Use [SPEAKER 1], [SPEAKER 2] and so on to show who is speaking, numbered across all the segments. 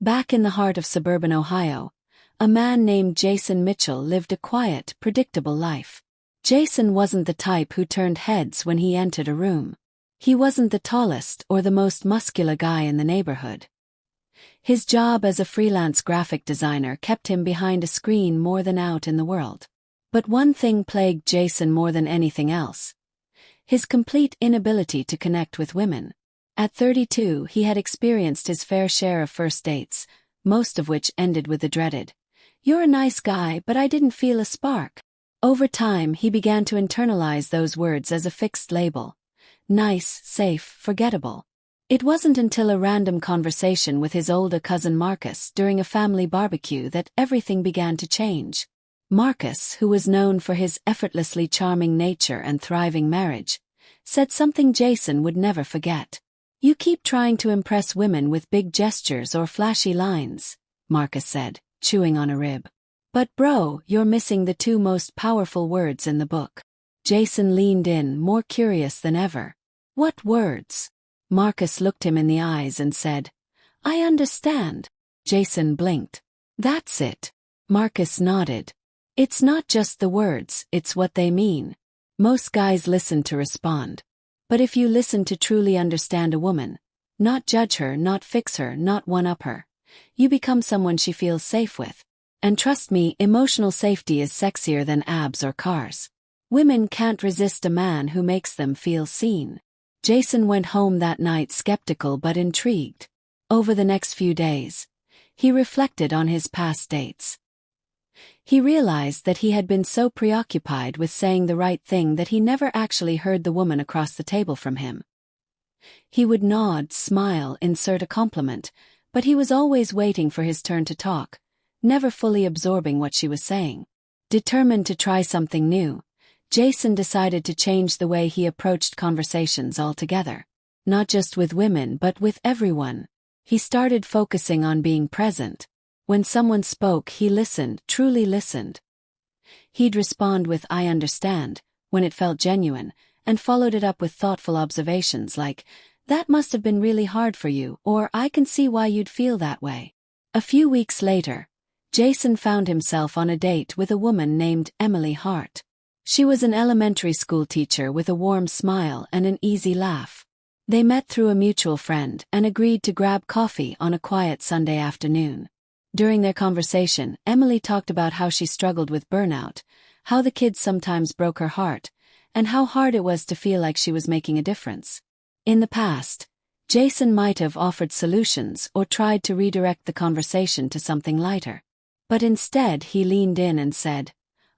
[SPEAKER 1] Back in the heart of suburban Ohio, a man named Jason Mitchell lived a quiet, predictable life. Jason wasn't the type who turned heads when he entered a room. He wasn't the tallest or the most muscular guy in the neighborhood. His job as a freelance graphic designer kept him behind a screen more than out in the world. But one thing plagued Jason more than anything else: his complete inability to connect with women. At 32, he had experienced his fair share of first dates, most of which ended with the dreaded, "You're a nice guy, but I didn't feel a spark." Over time, he began to internalize those words as a fixed label: nice, safe, forgettable. It wasn't until a random conversation with his older cousin Marcus during a family barbecue that everything began to change. Marcus, who was known for his effortlessly charming nature and thriving marriage, said something Jason would never forget. "You keep trying to impress women with big gestures or flashy lines," Marcus said, chewing on a rib. "But bro, you're missing the two most powerful words in the book." Jason leaned in, more curious than ever. "What words?" Marcus looked him in the eyes and said, "I understand." Jason blinked. "That's it." Marcus nodded. "It's not just the words, it's what they mean. Most guys listen to respond. But if you listen to truly understand a woman, not judge her, not fix her, not one-up her, you become someone she feels safe with. And trust me, emotional safety is sexier than abs or cars. Women can't resist a man who makes them feel seen." Jason went home that night skeptical but intrigued. Over the next few days, he reflected on his past dates. He realized that he had been so preoccupied with saying the right thing that he never actually heard the woman across the table from him. He would nod, smile, insert a compliment, but he was always waiting for his turn to talk, never fully absorbing what she was saying. Determined to try something new, Jason decided to change the way he approached conversations altogether. Not just with women but with everyone. He started focusing on being present. When someone spoke, he listened, truly listened. He'd respond with "I understand" when it felt genuine, and followed it up with thoughtful observations like, "That must have been really hard for you," or "I can see why you'd feel that way." A few weeks later, Jason found himself on a date with a woman named Emily Hart. She was an elementary school teacher with a warm smile and an easy laugh. They met through a mutual friend and agreed to grab coffee on a quiet Sunday afternoon. During their conversation, Emily talked about how she struggled with burnout, how the kids sometimes broke her heart, and how hard it was to feel like she was making a difference. In the past, Jason might have offered solutions or tried to redirect the conversation to something lighter. But instead he leaned in and said,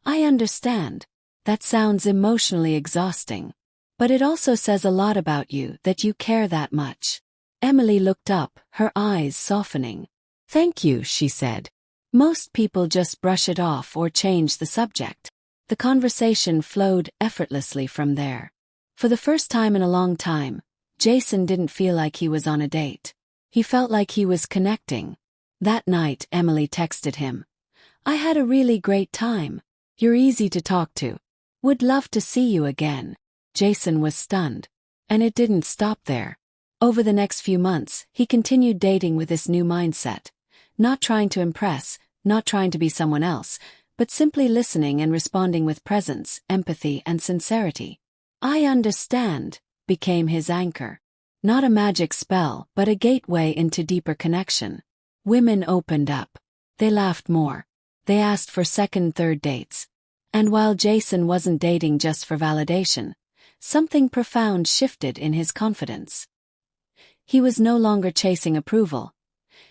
[SPEAKER 1] "I understand. That sounds emotionally exhausting. But it also says a lot about you that you care that much." Emily looked up, her eyes softening. "Thank you," she said. Most people just brush it off or change the subject. The conversation flowed effortlessly from there. For the first time in a long time, Jason didn't feel like he was on a date. He felt like he was connecting. That night, Emily texted him, "I had a really great time. You're easy to talk to. Would love to see you again." Jason was stunned. And it didn't stop there. Over the next few months, he continued dating with this new mindset. Not trying to impress, not trying to be someone else, but simply listening and responding with presence, empathy, and sincerity. "I understand" became his anchor. Not a magic spell, but a gateway into deeper connection. Women opened up. They laughed more. They asked for second, third dates. And while Jason wasn't dating just for validation, something profound shifted in his confidence. He was no longer chasing approval.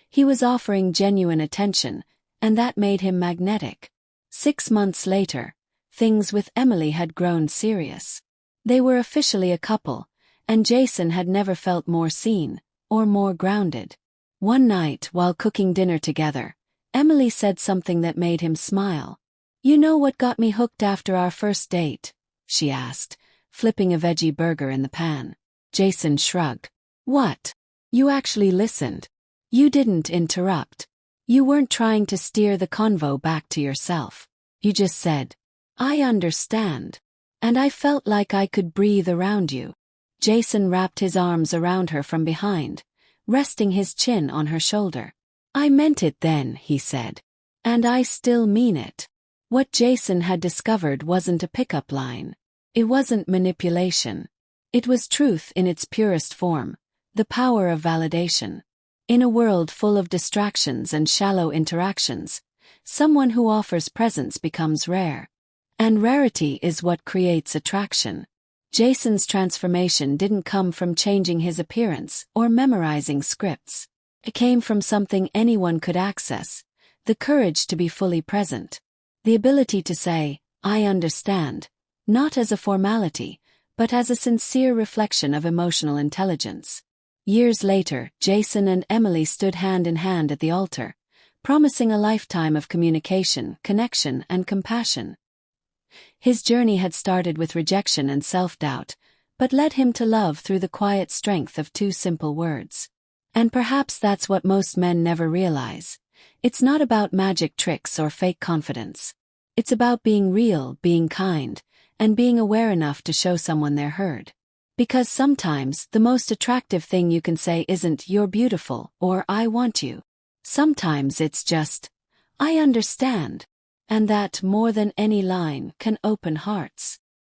[SPEAKER 1] He was offering genuine attention, and that made him magnetic. 6 months later, things with Emily had grown serious. They were officially a couple, and Jason had never felt more seen, or more grounded. One night, while cooking dinner together, Emily said something that made him smile. "You know what got me hooked after our first date?" she asked, flipping a veggie burger in the pan. Jason shrugged. "What?" "You actually listened. You didn't interrupt. You weren't trying to steer the convo back to yourself. You just said, 'I understand.' And I felt like I could breathe around you." Jason wrapped his arms around her from behind, resting his chin on her shoulder. "I meant it then," he said. "And I still mean it." What Jason had discovered wasn't a pickup line. It wasn't manipulation. It was truth in its purest form, the power of validation. In a world full of distractions and shallow interactions, someone who offers presence becomes rare. And rarity is what creates attraction. Jason's transformation didn't come from changing his appearance or memorizing scripts. It came from something anyone could access: the courage to be fully present. The ability to say, "I understand," not as a formality, but as a sincere reflection of emotional intelligence. Years later, Jason and Emily stood hand in hand at the altar, promising a lifetime of communication, connection, and compassion. His journey had started with rejection and self-doubt, but led him to love through the quiet strength of two simple words. And perhaps that's what most men never realize. It's not about magic tricks or fake confidence. It's about being real, being kind, and being aware enough to show someone they're heard. Because sometimes the most attractive thing you can say isn't "you're beautiful" or "I want you." Sometimes it's just, "I understand." And that, more than any line, can open hearts.